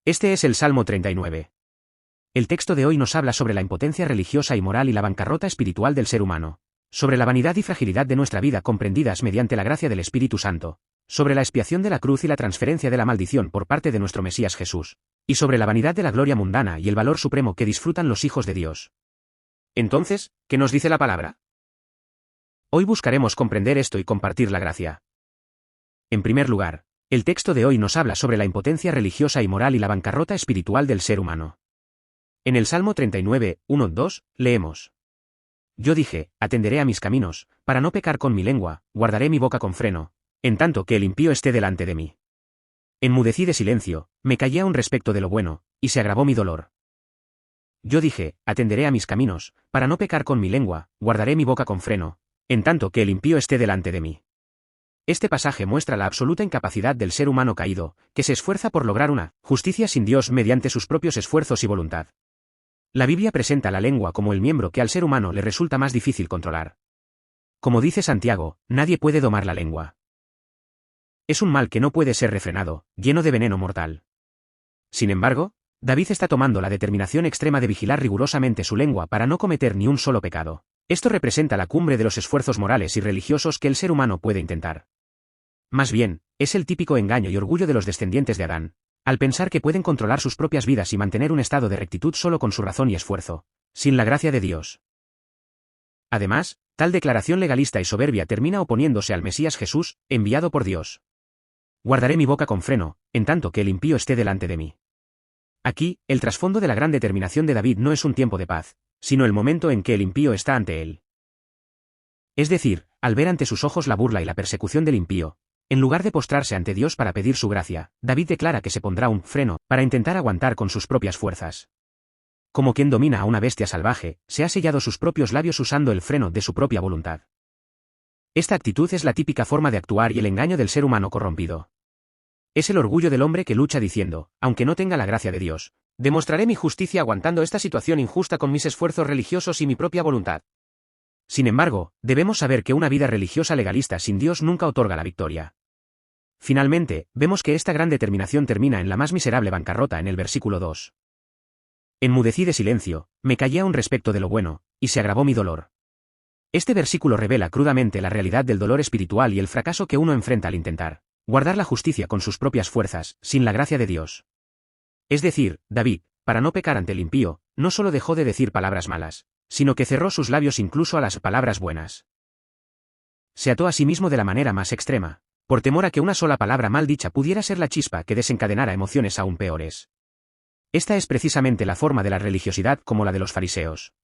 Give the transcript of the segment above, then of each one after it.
Este es el Salmo 39. El texto de hoy nos habla sobre la impotencia religiosa y moral y la bancarrota espiritual del ser humano, sobre la vanidad y fragilidad de nuestra vida comprendidas mediante la gracia del Espíritu Santo, sobre la expiación de la cruz y la transferencia de la maldición por parte de nuestro Mesías Jesús, y sobre la vanidad de la gloria mundana y el valor supremo que disfrutan los hijos de Dios. Entonces, ¿qué nos dice la palabra? Hoy buscaremos comprender esto y compartir la gracia. En primer lugar, el texto de hoy nos habla sobre la impotencia religiosa y moral y la bancarrota espiritual del ser humano. En el Salmo 39, 1-2, leemos: Yo dije, atenderé a mis caminos, para no pecar con mi lengua, guardaré mi boca con freno, en tanto que el impío esté delante de mí. Enmudecí de silencio, me callé aún respecto de lo bueno, y se agravó mi dolor. Yo dije, atenderé a mis caminos, para no pecar con mi lengua, guardaré mi boca con freno, en tanto que el impío esté delante de mí. Este pasaje muestra la absoluta incapacidad del ser humano caído, que se esfuerza por lograr una justicia sin Dios mediante sus propios esfuerzos y voluntad. La Biblia presenta la lengua como el miembro que al ser humano le resulta más difícil controlar. Como dice Santiago, nadie puede domar la lengua. Es un mal que no puede ser refrenado, lleno de veneno mortal. Sin embargo, David está tomando la determinación extrema de vigilar rigurosamente su lengua para no cometer ni un solo pecado. Esto representa la cumbre de los esfuerzos morales y religiosos que el ser humano puede intentar. Más bien, es el típico engaño y orgullo de los descendientes de Adán, al pensar que pueden controlar sus propias vidas y mantener un estado de rectitud solo con su razón y esfuerzo, sin la gracia de Dios. Además, tal declaración legalista y soberbia termina oponiéndose al Mesías Jesús, enviado por Dios. Guardaré mi boca con freno, en tanto que el impío esté delante de mí. Aquí, el trasfondo de la gran determinación de David no es un tiempo de paz, sino el momento en que el impío está ante él. Es decir, al ver ante sus ojos la burla y la persecución del impío, en lugar de postrarse ante Dios para pedir su gracia, David declara que se pondrá un freno para intentar aguantar con sus propias fuerzas. Como quien domina a una bestia salvaje, se ha sellado sus propios labios usando el freno de su propia voluntad. Esta actitud es la típica forma de actuar y el engaño del ser humano corrompido. Es el orgullo del hombre que lucha diciendo, aunque no tenga la gracia de Dios, demostraré mi justicia aguantando esta situación injusta con mis esfuerzos religiosos y mi propia voluntad. Sin embargo, debemos saber que una vida religiosa legalista sin Dios nunca otorga la victoria. Finalmente, vemos que esta gran determinación termina en la más miserable bancarrota en el versículo 2. Enmudecí de silencio, me callé aún respecto de lo bueno, y se agravó mi dolor. Este versículo revela crudamente la realidad del dolor espiritual y el fracaso que uno enfrenta al intentar guardar la justicia con sus propias fuerzas, sin la gracia de Dios. Es decir, David, para no pecar ante el impío, no solo dejó de decir palabras malas, sino que cerró sus labios incluso a las palabras buenas. Se ató a sí mismo de la manera más extrema, por temor a que una sola palabra mal dicha pudiera ser la chispa que desencadenara emociones aún peores. Esta es precisamente la forma de la religiosidad como la de los fariseos.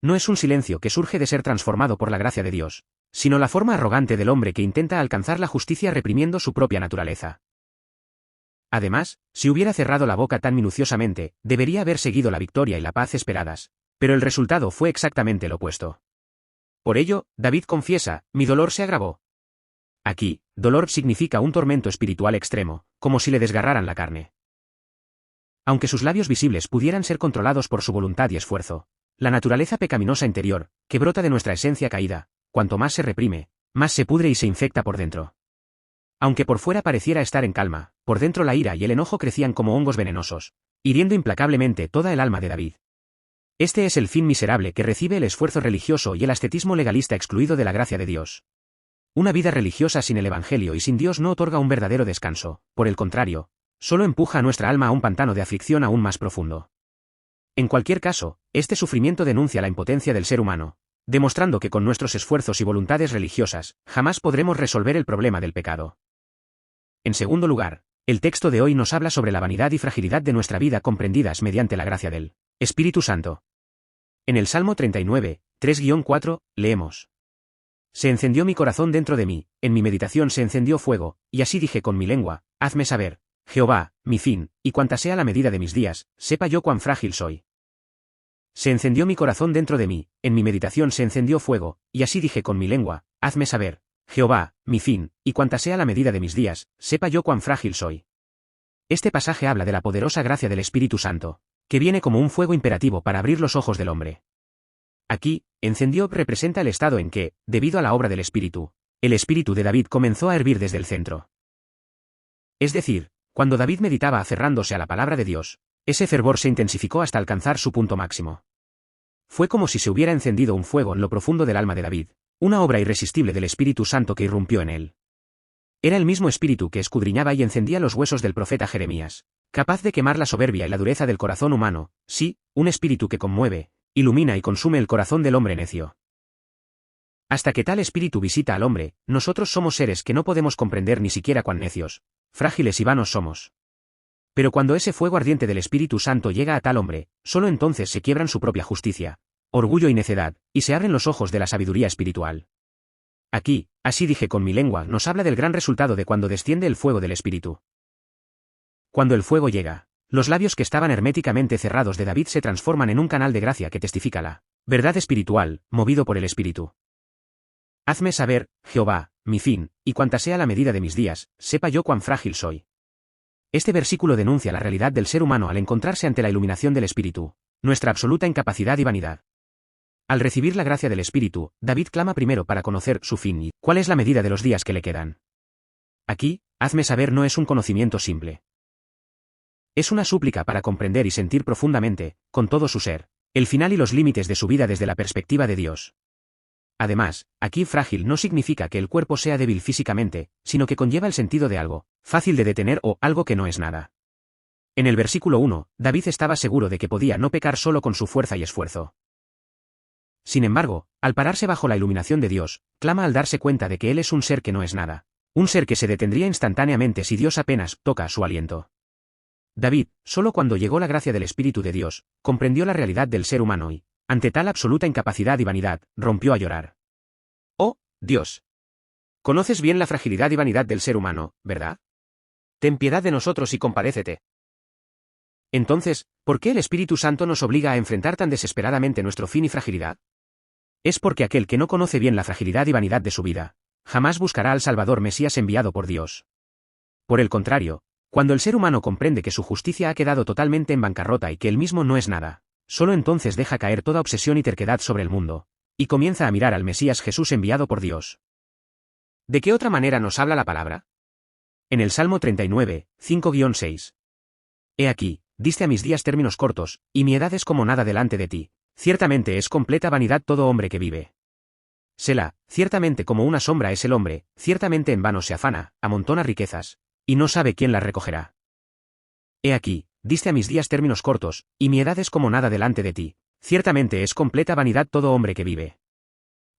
No es un silencio que surge de ser transformado por la gracia de Dios, sino la forma arrogante del hombre que intenta alcanzar la justicia reprimiendo su propia naturaleza. Además, si hubiera cerrado la boca tan minuciosamente, debería haber seguido la victoria y la paz esperadas, pero el resultado fue exactamente el opuesto. Por ello, David confiesa, mi dolor se agravó. Aquí, dolor significa un tormento espiritual extremo, como si le desgarraran la carne. Aunque sus labios visibles pudieran ser controlados por su voluntad y esfuerzo, la naturaleza pecaminosa interior, que brota de nuestra esencia caída, cuanto más se reprime, más se pudre y se infecta por dentro. Aunque por fuera pareciera estar en calma, por dentro la ira y el enojo crecían como hongos venenosos, hiriendo implacablemente toda el alma de David. Este es el fin miserable que recibe el esfuerzo religioso y el ascetismo legalista excluido de la gracia de Dios. Una vida religiosa sin el Evangelio y sin Dios no otorga un verdadero descanso, por el contrario, solo empuja a nuestra alma a un pantano de aflicción aún más profundo. En cualquier caso, este sufrimiento denuncia la impotencia del ser humano, demostrando que con nuestros esfuerzos y voluntades religiosas, jamás podremos resolver el problema del pecado. En segundo lugar, el texto de hoy nos habla sobre la vanidad y fragilidad de nuestra vida comprendidas mediante la gracia del Espíritu Santo. En el Salmo 39, 3-4, leemos: Se encendió mi corazón dentro de mí, en mi meditación se encendió fuego, y así dije con mi lengua, hazme saber, Jehová, mi fin, y cuanta sea la medida de mis días, sepa yo cuán frágil soy. Se encendió mi corazón dentro de mí, en mi meditación se encendió fuego, y así dije con mi lengua, hazme saber, Jehová, mi fin, y cuanta sea la medida de mis días, sepa yo cuán frágil soy. Este pasaje habla de la poderosa gracia del Espíritu Santo, que viene como un fuego imperativo para abrir los ojos del hombre. Aquí, encendió representa el estado en que, debido a la obra del Espíritu, el espíritu de David comenzó a hervir desde el centro. Es decir, Cuando David meditaba aferrándose a la palabra de Dios, ese fervor se intensificó hasta alcanzar su punto máximo. Fue como si se hubiera encendido un fuego en lo profundo del alma de David, una obra irresistible del Espíritu Santo que irrumpió en él. Era el mismo espíritu que escudriñaba y encendía los huesos del profeta Jeremías, capaz de quemar la soberbia y la dureza del corazón humano, sí, un espíritu que conmueve, ilumina y consume el corazón del hombre necio. Hasta que tal espíritu visita al hombre, nosotros somos seres que no podemos comprender ni siquiera cuán necios, frágiles y vanos somos. Pero cuando ese fuego ardiente del Espíritu Santo llega a tal hombre, solo entonces se quiebran su propia justicia, orgullo y necedad, y se abren los ojos de la sabiduría espiritual. Aquí, así dije con mi lengua, nos habla del gran resultado de cuando desciende el fuego del Espíritu. Cuando el fuego llega, los labios que estaban herméticamente cerrados de David se transforman en un canal de gracia que testifica la verdad espiritual, movido por el Espíritu. Hazme saber, Jehová, mi fin, y cuanta sea la medida de mis días, sepa yo cuán frágil soy. Este versículo denuncia la realidad del ser humano al encontrarse ante la iluminación del Espíritu, nuestra absoluta incapacidad y vanidad. Al recibir la gracia del Espíritu, David clama primero para conocer su fin y cuál es la medida de los días que le quedan. Aquí, hazme saber no es un conocimiento simple. Es una súplica para comprender y sentir profundamente, con todo su ser, el final y los límites de su vida desde la perspectiva de Dios. Además, aquí frágil no significa que el cuerpo sea débil físicamente, sino que conlleva el sentido de algo, fácil de detener o algo que no es nada. En el versículo 1, David estaba seguro de que podía no pecar solo con su fuerza y esfuerzo. Sin embargo, al pararse bajo la iluminación de Dios, clama al darse cuenta de que él es un ser que no es nada, un ser que se detendría instantáneamente si Dios apenas toca su aliento. David, solo cuando llegó la gracia del Espíritu de Dios, comprendió la realidad del ser humano y, ante tal absoluta incapacidad y vanidad, rompió a llorar. ¡Oh, Dios! Conoces bien la fragilidad y vanidad del ser humano, ¿verdad? Ten piedad de nosotros y compadécete. Entonces, ¿por qué el Espíritu Santo nos obliga a enfrentar tan desesperadamente nuestro fin y fragilidad? Es porque aquel que no conoce bien la fragilidad y vanidad de su vida, jamás buscará al Salvador Mesías enviado por Dios. Por el contrario, cuando el ser humano comprende que su justicia ha quedado totalmente en bancarrota y que él mismo no es nada, solo entonces deja caer toda obsesión y terquedad sobre el mundo, y comienza a mirar al Mesías Jesús enviado por Dios. ¿De qué otra manera nos habla la palabra? En el Salmo 39, 5-6. He aquí, diste a mis días términos cortos, y mi edad es como nada delante de ti. Ciertamente es completa vanidad todo hombre que vive. Selah, ciertamente como una sombra es el hombre, ciertamente en vano se afana, amontona riquezas, y no sabe quién las recogerá. He aquí, diste a mis días términos cortos, y mi edad es como nada delante de ti. Ciertamente es completa vanidad todo hombre que vive.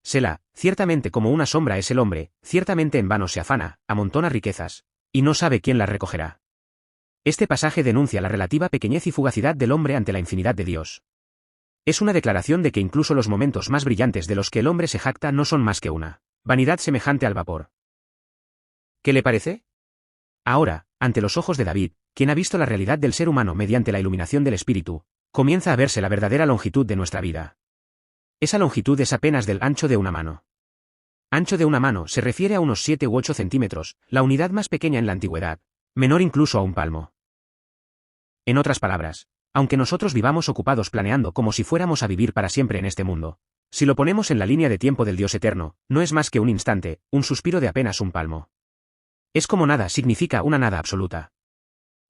Selah, ciertamente como una sombra es el hombre, ciertamente en vano se afana, amontona riquezas, y no sabe quién las recogerá. Este pasaje denuncia la relativa pequeñez y fugacidad del hombre ante la infinidad de Dios. Es una declaración de que incluso los momentos más brillantes de los que el hombre se jacta no son más que una vanidad semejante al vapor. ¿Qué le parece? Ahora, ante los ojos de David, quien ha visto la realidad del ser humano mediante la iluminación del Espíritu, comienza a verse la verdadera longitud de nuestra vida. Esa longitud es apenas del ancho de una mano. Ancho de una mano se refiere a unos 7 u 8 centímetros, la unidad más pequeña en la antigüedad, menor incluso a un palmo. En otras palabras, aunque nosotros vivamos ocupados planeando como si fuéramos a vivir para siempre en este mundo, si lo ponemos en la línea de tiempo del Dios eterno, no es más que un instante, un suspiro de apenas un palmo. Es como nada significa una nada absoluta.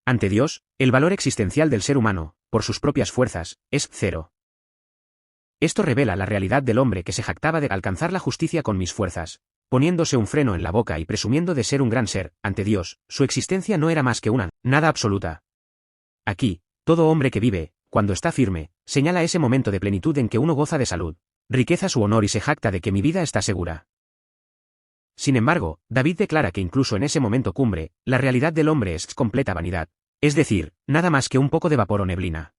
Ante Dios, el valor existencial del ser humano, por sus propias fuerzas, es cero. Esto revela la realidad del hombre que se jactaba de alcanzar la justicia con mis fuerzas, poniéndose un freno en la boca y presumiendo de ser un gran ser. Ante Dios, su existencia no era más que una nada absoluta. Aquí, todo hombre que vive, cuando está firme, señala ese momento de plenitud en que uno goza de salud, riqueza su honor y se jacta de que mi vida está segura. Sin embargo, David declara que incluso en ese momento cumbre, la realidad del hombre es completa vanidad, es decir, nada más que un poco de vapor o neblina.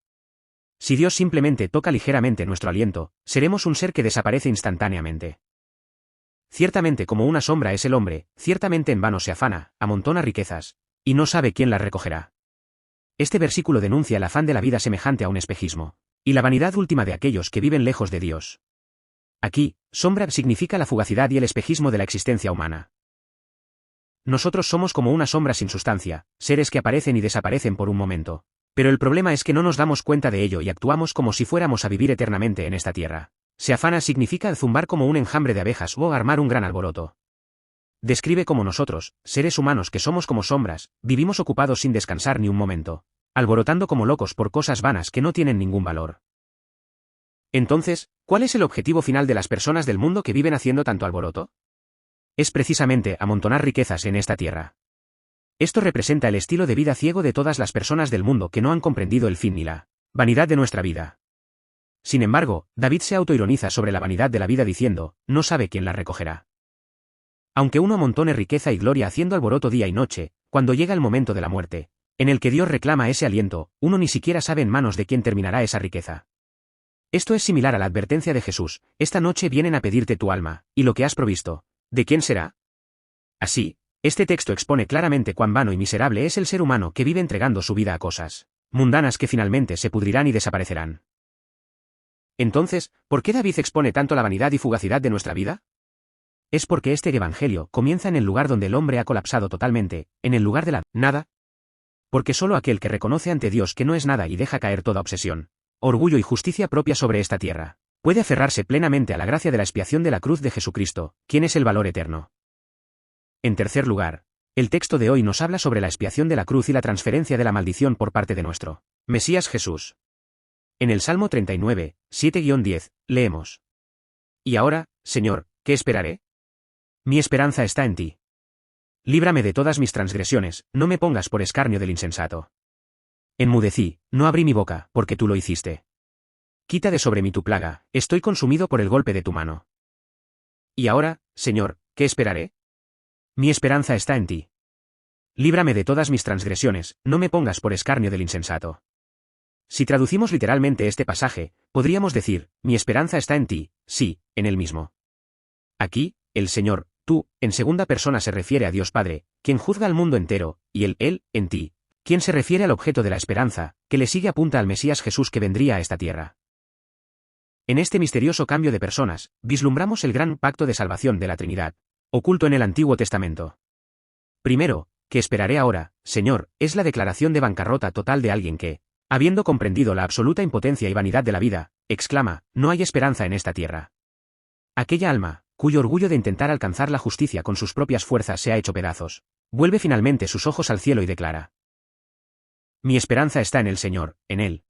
Si Dios simplemente toca ligeramente nuestro aliento, seremos un ser que desaparece instantáneamente. Ciertamente como una sombra es el hombre, ciertamente en vano se afana, amontona riquezas, y no sabe quién las recogerá. Este versículo denuncia el afán de la vida semejante a un espejismo, y la vanidad última de aquellos que viven lejos de Dios. Aquí, sombra significa la fugacidad y el espejismo de la existencia humana. Nosotros somos como una sombra sin sustancia, seres que aparecen y desaparecen por un momento. Pero el problema es que no nos damos cuenta de ello y actuamos como si fuéramos a vivir eternamente en esta tierra. Se afana significa zumbar como un enjambre de abejas o armar un gran alboroto. describe cómo nosotros, seres humanos que somos como sombras, vivimos ocupados sin descansar ni un momento, alborotando como locos por cosas vanas que no tienen ningún valor. Entonces, ¿cuál es el objetivo final de las personas del mundo que viven haciendo tanto alboroto? Es precisamente amontonar riquezas en esta tierra. Esto representa el estilo de vida ciego de todas las personas del mundo que no han comprendido el fin ni la vanidad de nuestra vida. Sin embargo, David se autoironiza sobre la vanidad de la vida diciendo, no sabe quién la recogerá. Aunque uno amontone riqueza y gloria haciendo alboroto día y noche, cuando llega el momento de la muerte, en el que Dios reclama ese aliento, uno ni siquiera sabe en manos de quién terminará esa riqueza. Esto es similar a la advertencia de Jesús, esta noche vienen a pedirte tu alma, y lo que has provisto, ¿de quién será? Así, este texto expone claramente cuán vano y miserable es el ser humano que vive entregando su vida a cosas mundanas que finalmente se pudrirán y desaparecerán. Entonces, ¿por qué David expone tanto la vanidad y fugacidad de nuestra vida? Es porque este evangelio comienza en el lugar donde el hombre ha colapsado totalmente, en el lugar de la nada. Porque solo aquel que reconoce ante Dios que no es nada y deja caer toda obsesión, orgullo y justicia propia sobre esta tierra, puede aferrarse plenamente a la gracia de la expiación de la cruz de Jesucristo, quien es el valor eterno. En tercer lugar, el texto de hoy nos habla sobre la expiación de la cruz y la transferencia de la maldición por parte de nuestro Mesías Jesús. En el Salmo 39, 7-10, leemos: Y ahora, Señor, ¿qué esperaré? Mi esperanza está en ti. Líbrame de todas mis transgresiones, no me pongas por escarnio del insensato. Enmudecí, no abrí mi boca, porque tú lo hiciste. Quita de sobre mí tu plaga, estoy consumido por el golpe de tu mano. Y ahora, Señor, ¿qué esperaré? Mi esperanza está en ti. Líbrame de todas mis transgresiones, no me pongas por escarnio del insensato. Si traducimos literalmente este pasaje, podríamos decir, mi esperanza está en ti, sí, en él mismo. Aquí, el Señor, tú, en segunda persona se refiere a Dios Padre, quien juzga al mundo entero, y él, en ti, quien se refiere al objeto de la esperanza, que le sigue apunta al Mesías Jesús que vendría a esta tierra. En este misterioso cambio de personas, vislumbramos el gran pacto de salvación de la Trinidad, oculto en el Antiguo Testamento. Primero, ¿qué esperaré ahora, Señor?, es la declaración de bancarrota total de alguien que, habiendo comprendido la absoluta impotencia y vanidad de la vida, exclama, no hay esperanza en esta tierra. Aquella alma, cuyo orgullo de intentar alcanzar la justicia con sus propias fuerzas se ha hecho pedazos, vuelve finalmente sus ojos al cielo y declara: Mi esperanza está en el Señor, en Él.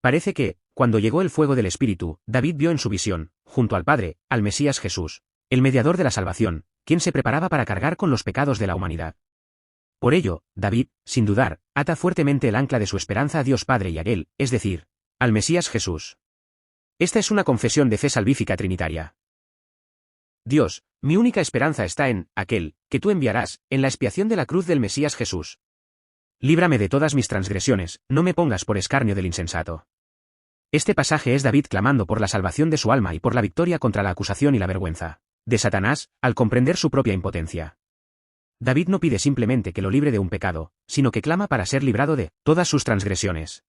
Parece que, cuando llegó el fuego del Espíritu, David vio en su visión, junto al Padre, al Mesías Jesús, el mediador de la salvación, quien se preparaba para cargar con los pecados de la humanidad. Por ello, David, sin dudar, ata fuertemente el ancla de su esperanza a Dios Padre y a Él, es decir, al Mesías Jesús. Esta es una confesión de fe salvífica trinitaria. Dios, mi única esperanza está en aquel que tú enviarás, en la expiación de la cruz del Mesías Jesús. Líbrame de todas mis transgresiones, no me pongas por escarnio del insensato. Este pasaje es David clamando por la salvación de su alma y por la victoria contra la acusación y la vergüenza de Satanás, al comprender su propia impotencia. David no pide simplemente que lo libre de un pecado, sino que clama para ser librado de todas sus transgresiones.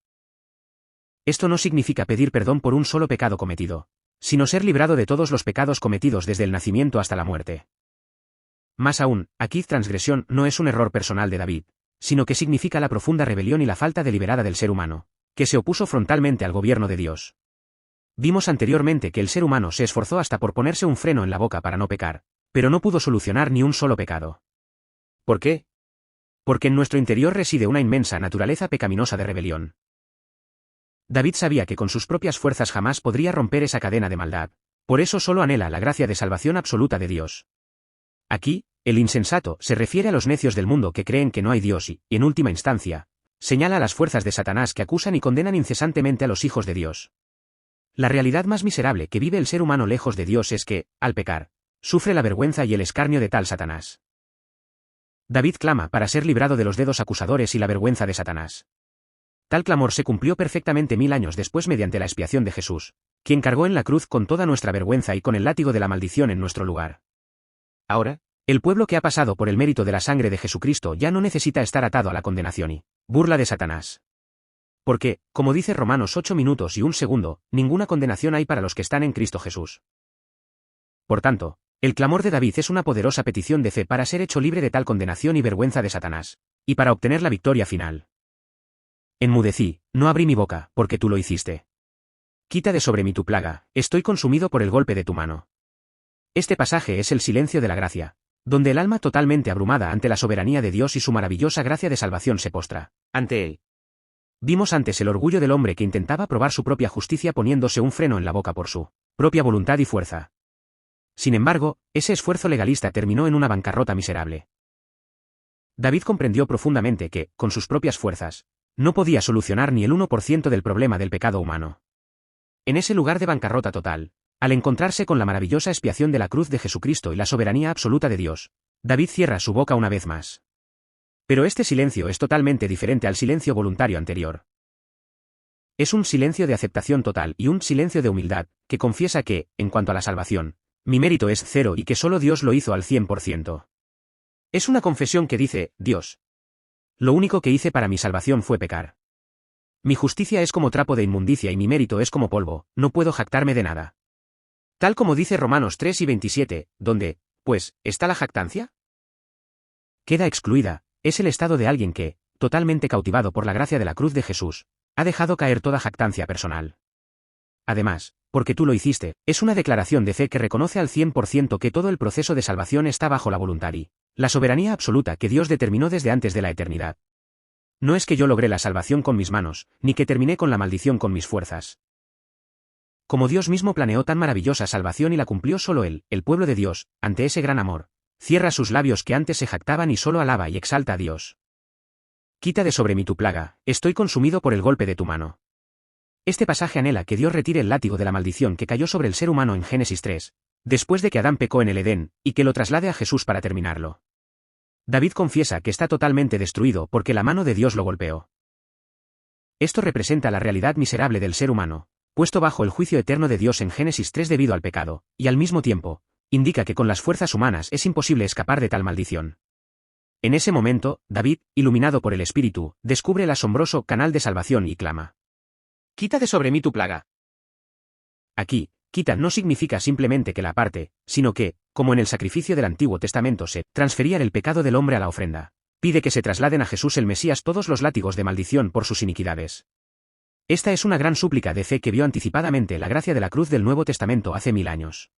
Esto no significa pedir perdón por un solo pecado cometido, sino ser librado de todos los pecados cometidos desde el nacimiento hasta la muerte. Más aún, aquí transgresión no es un error personal de David, sino que significa la profunda rebelión y la falta deliberada del ser humano, que se opuso frontalmente al gobierno de Dios. Vimos anteriormente que el ser humano se esforzó hasta por ponerse un freno en la boca para no pecar, pero no pudo solucionar ni un solo pecado. ¿Por qué? Porque en nuestro interior reside una inmensa naturaleza pecaminosa de rebelión. David sabía que con sus propias fuerzas jamás podría romper esa cadena de maldad, por eso solo anhela la gracia de salvación absoluta de Dios. Aquí, el insensato se refiere a los necios del mundo que creen que no hay Dios y, en última instancia, señala a las fuerzas de Satanás que acusan y condenan incesantemente a los hijos de Dios. La realidad más miserable que vive el ser humano lejos de Dios es que, al pecar, sufre la vergüenza y el escarnio de tal Satanás. David clama para ser librado de los dedos acusadores y la vergüenza de Satanás. Tal clamor se cumplió perfectamente 1000 años después mediante la expiación de Jesús, quien cargó en la cruz con toda nuestra vergüenza y con el látigo de la maldición en nuestro lugar. Ahora, el pueblo que ha pasado por el mérito de la sangre de Jesucristo ya no necesita estar atado a la condenación y burla de Satanás. Porque, como dice Romanos 8 minutos y 1 segundo, ninguna condenación hay para los que están en Cristo Jesús. Por tanto, el clamor de David es una poderosa petición de fe para ser hecho libre de tal condenación y vergüenza de Satanás, y para obtener la victoria final. Enmudecí, no abrí mi boca, porque tú lo hiciste. Quita de sobre mí tu plaga, estoy consumido por el golpe de tu mano. Este pasaje es el silencio de la gracia, donde el alma totalmente abrumada ante la soberanía de Dios y su maravillosa gracia de salvación se postra ante él. Vimos antes el orgullo del hombre que intentaba probar su propia justicia poniéndose un freno en la boca por su propia voluntad y fuerza. Sin embargo, ese esfuerzo legalista terminó en una bancarrota miserable. David comprendió profundamente que, con sus propias fuerzas, no podía solucionar ni el 1% del problema del pecado humano. En ese lugar de bancarrota total, al encontrarse con la maravillosa expiación de la cruz de Jesucristo y la soberanía absoluta de Dios, David cierra su boca una vez más. Pero este silencio es totalmente diferente al silencio voluntario anterior. Es un silencio de aceptación total y un silencio de humildad, que confiesa que, en cuanto a la salvación, mi mérito es cero y que solo Dios lo hizo al 100%. Es una confesión que dice, Dios, lo único que hice para mi salvación fue pecar. Mi justicia es como trapo de inmundicia y mi mérito es como polvo, no puedo jactarme de nada. Tal como dice Romanos 3:27, donde, pues, ¿está la jactancia? Queda excluida, es el estado de alguien que, totalmente cautivado por la gracia de la cruz de Jesús, ha dejado caer toda jactancia personal. Además, porque tú lo hiciste, es una declaración de fe que reconoce al 100% que todo el proceso de salvación está bajo la voluntad y la soberanía absoluta que Dios determinó desde antes de la eternidad. No es que yo logré la salvación con mis manos, ni que terminé con la maldición con mis fuerzas. Como Dios mismo planeó tan maravillosa salvación y la cumplió solo Él, el pueblo de Dios, ante ese gran amor, cierra sus labios que antes se jactaban y solo alaba y exalta a Dios. Quita de sobre mí tu plaga, estoy consumido por el golpe de tu mano. Este pasaje anhela que Dios retire el látigo de la maldición que cayó sobre el ser humano en Génesis 3, después de que Adán pecó en el Edén, y que lo traslade a Jesús para terminarlo. David confiesa que está totalmente destruido porque la mano de Dios lo golpeó. Esto representa la realidad miserable del ser humano, puesto bajo el juicio eterno de Dios en Génesis 3 debido al pecado, y al mismo tiempo, indica que con las fuerzas humanas es imposible escapar de tal maldición. En ese momento, David, iluminado por el Espíritu, descubre el asombroso canal de salvación y clama: «Quita de sobre mí tu plaga». Aquí, quita no significa simplemente que la aparte, sino que, como en el sacrificio del Antiguo Testamento se transfería el pecado del hombre a la ofrenda, pide que se trasladen a Jesús el Mesías todos los látigos de maldición por sus iniquidades. Esta es una gran súplica de fe que vio anticipadamente la gracia de la cruz del Nuevo Testamento hace 1000 años.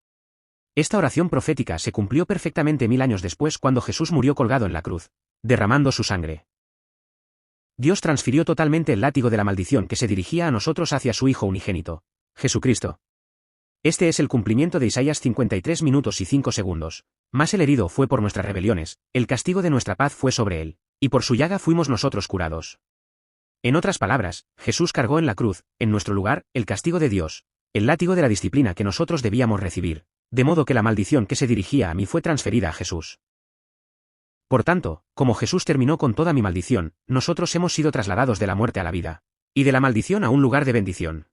Esta oración profética se cumplió perfectamente 1000 años después cuando Jesús murió colgado en la cruz, derramando su sangre. Dios transfirió totalmente el látigo de la maldición que se dirigía a nosotros hacia su Hijo unigénito, Jesucristo. Este es el cumplimiento de Isaías 53 minutos y 5 segundos. Mas el herido fue por nuestras rebeliones, el castigo de nuestra paz fue sobre él, y por su llaga fuimos nosotros curados. En otras palabras, Jesús cargó en la cruz, en nuestro lugar, el castigo de Dios, el látigo de la disciplina que nosotros debíamos recibir, de modo que la maldición que se dirigía a mí fue transferida a Jesús. Por tanto, como Jesús terminó con toda mi maldición, nosotros hemos sido trasladados de la muerte a la vida, y de la maldición a un lugar de bendición.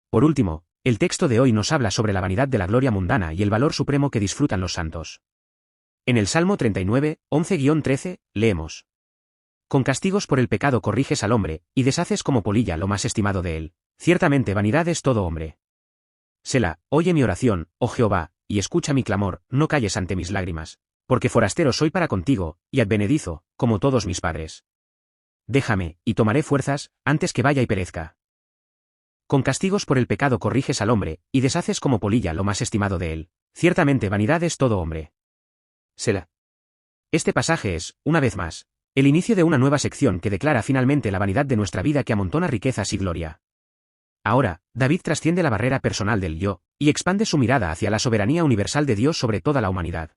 Por último, el texto de hoy nos habla sobre la vanidad de la gloria mundana y el valor supremo que disfrutan los santos. En el Salmo 39, 11-13, leemos: «Con castigos por el pecado corriges al hombre, y deshaces como polilla lo más estimado de él. Ciertamente vanidad es todo hombre. Selah, oye mi oración, oh Jehová, y escucha mi clamor, no calles ante mis lágrimas, porque forastero soy para contigo, y advenedizo, como todos mis padres. Déjame, y tomaré fuerzas, antes que vaya y perezca. Con castigos por el pecado corriges al hombre, y deshaces como polilla lo más estimado de él. Ciertamente vanidad es todo hombre». Selah. Este pasaje es, una vez más, el inicio de una nueva sección que declara finalmente la vanidad de nuestra vida que amontona riquezas y gloria. Ahora, David trasciende la barrera personal del yo, y expande su mirada hacia la soberanía universal de Dios sobre toda la humanidad.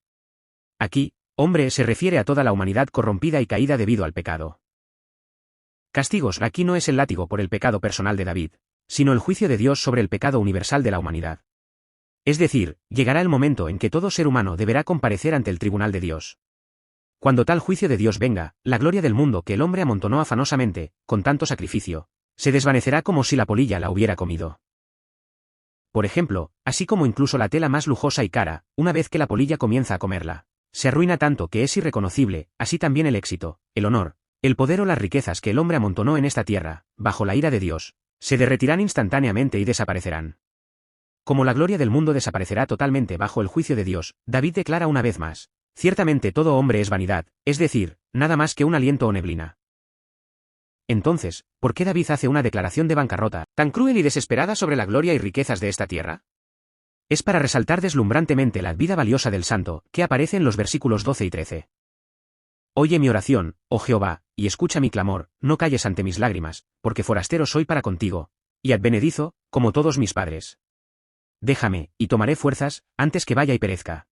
Aquí, hombre se refiere a toda la humanidad corrompida y caída debido al pecado. Castigos aquí no es el látigo por el pecado personal de David, sino el juicio de Dios sobre el pecado universal de la humanidad. Es decir, llegará el momento en que todo ser humano deberá comparecer ante el tribunal de Dios. Cuando tal juicio de Dios venga, la gloria del mundo que el hombre amontonó afanosamente, con tanto sacrificio, se desvanecerá como si la polilla la hubiera comido. Por ejemplo, así como incluso la tela más lujosa y cara, una vez que la polilla comienza a comerla, se arruina tanto que es irreconocible, así también el éxito, el honor, el poder o las riquezas que el hombre amontonó en esta tierra, bajo la ira de Dios, se derretirán instantáneamente y desaparecerán. Como la gloria del mundo desaparecerá totalmente bajo el juicio de Dios, David declara una vez más: «Ciertamente todo hombre es vanidad, es decir, nada más que un aliento o neblina». Entonces, ¿por qué David hace una declaración de bancarrota, tan cruel y desesperada sobre la gloria y riquezas de esta tierra? Es para resaltar deslumbrantemente la vida valiosa del santo, que aparece en los versículos 12 y 13. Oye mi oración, oh Jehová, y escucha mi clamor, no calles ante mis lágrimas, porque forastero soy para contigo, y advenedizo, como todos mis padres. Déjame, y tomaré fuerzas, antes que vaya y perezca.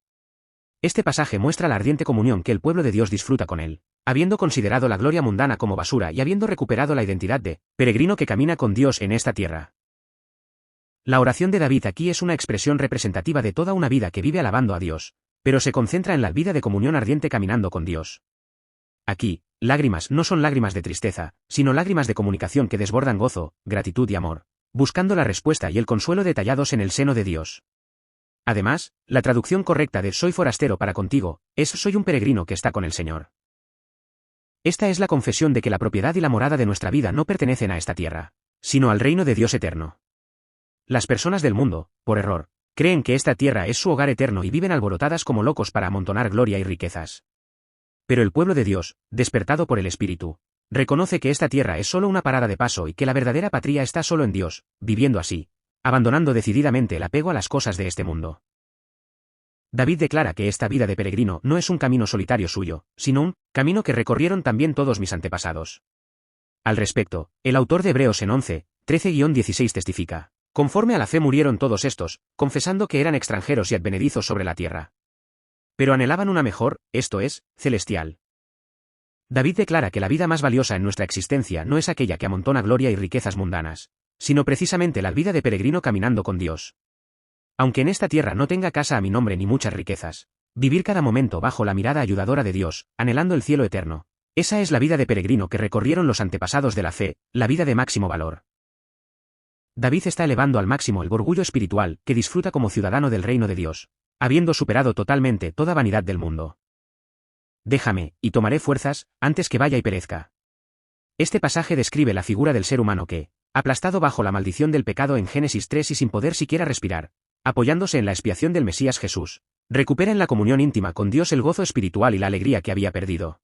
Este pasaje muestra la ardiente comunión que el pueblo de Dios disfruta con él, habiendo considerado la gloria mundana como basura y habiendo recuperado la identidad de peregrino que camina con Dios en esta tierra. La oración de David aquí es una expresión representativa de toda una vida que vive alabando a Dios, pero se concentra en la vida de comunión ardiente caminando con Dios. Aquí, lágrimas no son lágrimas de tristeza, sino lágrimas de comunicación que desbordan gozo, gratitud y amor, buscando la respuesta y el consuelo detallados en el seno de Dios. Además, la traducción correcta de soy forastero para contigo, es soy un peregrino que está con el Señor. Esta es la confesión de que la propiedad y la morada de nuestra vida no pertenecen a esta tierra, sino al reino de Dios eterno. Las personas del mundo, por error, creen que esta tierra es su hogar eterno y viven alborotadas como locos para amontonar gloria y riquezas. Pero el pueblo de Dios, despertado por el Espíritu, reconoce que esta tierra es solo una parada de paso y que la verdadera patria está solo en Dios, viviendo así, abandonando decididamente el apego a las cosas de este mundo. David declara que esta vida de peregrino no es un camino solitario suyo, sino un camino que recorrieron también todos mis antepasados. Al respecto, el autor de Hebreos en 11, 13-16 testifica, conforme a la fe murieron todos estos, confesando que eran extranjeros y advenedizos sobre la tierra. Pero anhelaban una mejor, esto es, celestial. David declara que la vida más valiosa en nuestra existencia no es aquella que amontona gloria y riquezas mundanas, sino precisamente la vida de peregrino caminando con Dios. Aunque en esta tierra no tenga casa a mi nombre ni muchas riquezas, vivir cada momento bajo la mirada ayudadora de Dios, anhelando el cielo eterno. Esa es la vida de peregrino que recorrieron los antepasados de la fe, la vida de máximo valor. David está elevando al máximo el orgullo espiritual que disfruta como ciudadano del reino de Dios, habiendo superado totalmente toda vanidad del mundo. Déjame, y tomaré fuerzas, antes que vaya y perezca. Este pasaje describe la figura del ser humano que, aplastado bajo la maldición del pecado en Génesis 3 y sin poder siquiera respirar, apoyándose en la expiación del Mesías Jesús, recupera en la comunión íntima con Dios el gozo espiritual y la alegría que había perdido.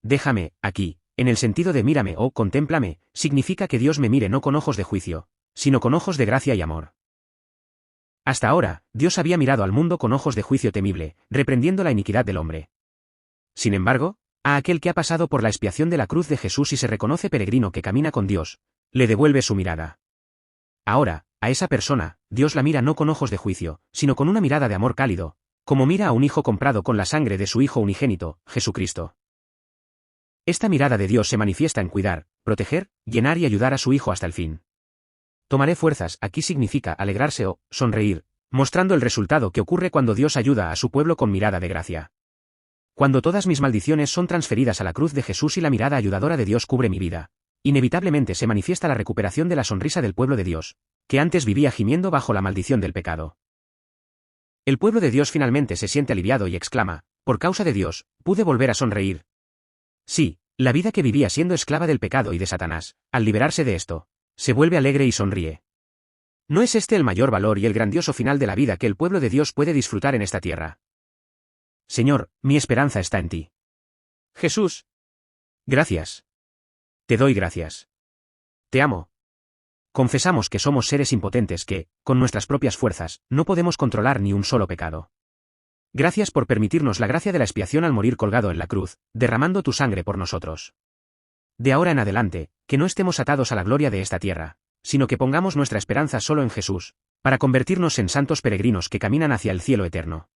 Déjame, aquí, en el sentido de mírame o contémplame, significa que Dios me mire no con ojos de juicio, sino con ojos de gracia y amor. Hasta ahora, Dios había mirado al mundo con ojos de juicio temible, reprendiendo la iniquidad del hombre. Sin embargo, a aquel que ha pasado por la expiación de la cruz de Jesús y se reconoce peregrino que camina con Dios, le devuelve su mirada. Ahora, a esa persona, Dios la mira no con ojos de juicio, sino con una mirada de amor cálido, como mira a un hijo comprado con la sangre de su Hijo unigénito, Jesucristo. Esta mirada de Dios se manifiesta en cuidar, proteger, llenar y ayudar a su Hijo hasta el fin. Tomaré fuerzas aquí significa alegrarse o sonreír, mostrando el resultado que ocurre cuando Dios ayuda a su pueblo con mirada de gracia. Cuando todas mis maldiciones son transferidas a la cruz de Jesús y la mirada ayudadora de Dios cubre mi vida, inevitablemente se manifiesta la recuperación de la sonrisa del pueblo de Dios, que antes vivía gimiendo bajo la maldición del pecado. El pueblo de Dios finalmente se siente aliviado y exclama, por causa de Dios, pude volver a sonreír. Sí, la vida que vivía siendo esclava del pecado y de Satanás, al liberarse de esto, se vuelve alegre y sonríe. ¿No es este el mayor valor y el grandioso final de la vida que el pueblo de Dios puede disfrutar en esta tierra? Señor, mi esperanza está en ti. Jesús. Gracias. Te doy gracias. Te amo. Confesamos que somos seres impotentes que, con nuestras propias fuerzas, no podemos controlar ni un solo pecado. Gracias por permitirnos la gracia de la expiación al morir colgado en la cruz, derramando tu sangre por nosotros. De ahora en adelante, que no estemos atados a la gloria de esta tierra, sino que pongamos nuestra esperanza solo en Jesús, para convertirnos en santos peregrinos que caminan hacia el cielo eterno.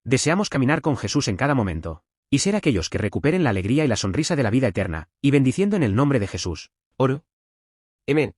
Deseamos caminar con Jesús en cada momento, y ser aquellos que recuperen la alegría y la sonrisa de la vida eterna, y bendiciendo en el nombre de Jesús. Oro. Amén.